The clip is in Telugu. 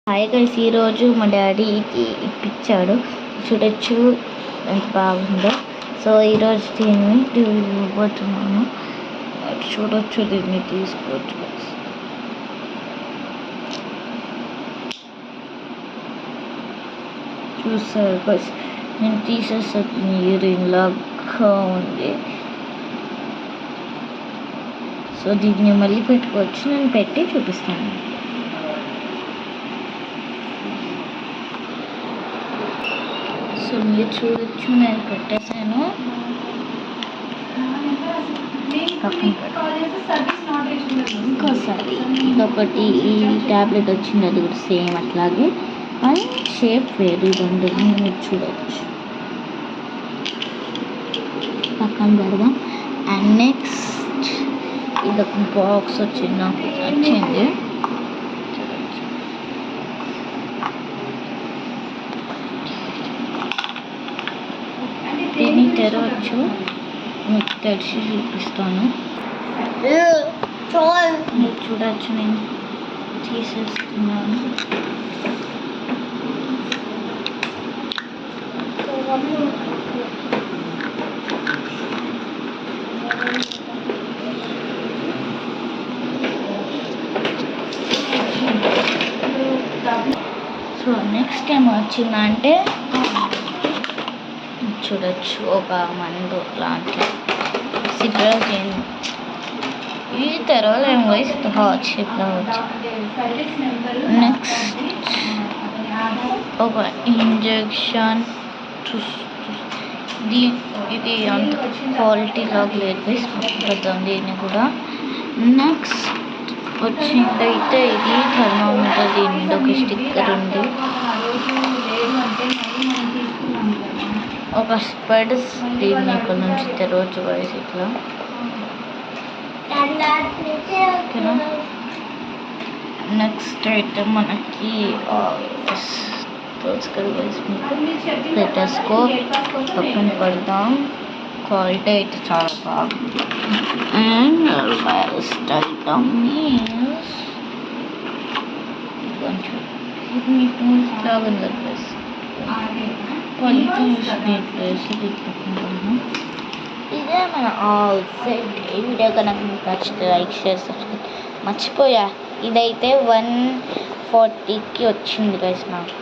హాయ్ గైస్, ఈరోజు మా డాడీకి ఇప్పించాడు. చూడొచ్చు ఎంత బాగుందో. సో ఈరోజు దీన్ని ఇవ్వబోతున్నాను. చూడొచ్చు, దీన్ని తీసుకోవచ్చు. చూసారు గైస్, నేను తీసేసాను. ఇయరింగ్ లాగా ఉంది. సో దీన్ని మళ్ళీ పెట్టుకోవచ్చు. నేను పెట్టి చూపిస్తాను. సో మీరు చూడొచ్చు, నేను పెట్టేసాను. ఇంకోసారి ఇదొకటి ట్యాబ్లెట్ వచ్చింది, అది కూడా సేమ్ అట్లాగే, కానీ షేప్ వేరు. రెండు మీరు చూడవచ్చు. పక్కన పెడదాం. అండ్ నెక్స్ట్ ఇదొక బాక్స్ వచ్చింది, నాకు నచ్చింది. దీన్ని తెరవచ్చు. మీకు తెరిచి చూపిస్తాను. మీరు చూడవచ్చు, నేను తీసేస్తున్నాను. సో నెక్స్ట్ టైం వచ్చిందంటే చూడొచ్చు, ఒక మందు లాంటి సిట్రోజిన్. ఈ తెరవలేము వయసు హాట్ షేప్లో వచ్చి. నెక్స్ట్ ఒక ఇంజెక్షన్. ఇది అంత క్వాలిటీ లాగా లేదు వయసు, పెడతాం దీన్ని కూడా. నెక్స్ట్ వచ్చిందైతే ఇది థర్మామీటర్. దీని మీద ఒక స్టిక్కర్ ఉంది. ఒక స్పెడ్స్. దీన్ని ఇక్కడ నుంచి తెరవచ్చు వయసు ఇట్లా. నెక్స్ట్ అయితే మనకి స్టెటస్కోప్ పక్కన పెడదాం. క్వాలిటీ అయితే చాలా బాగుంది. అండ్ ఐటమ్ కొంచెం ఇది మీకు లాగా ప్లస్ ఇదే మన ఆల్ సెట్. ఈ వీడియో కనుక మీకు నచ్చితే లైక్, షేర్, సబ్స్క్రైబ్. మర్చిపోయా, ఇదైతే 140కి వచ్చింది గైస్ నాకు.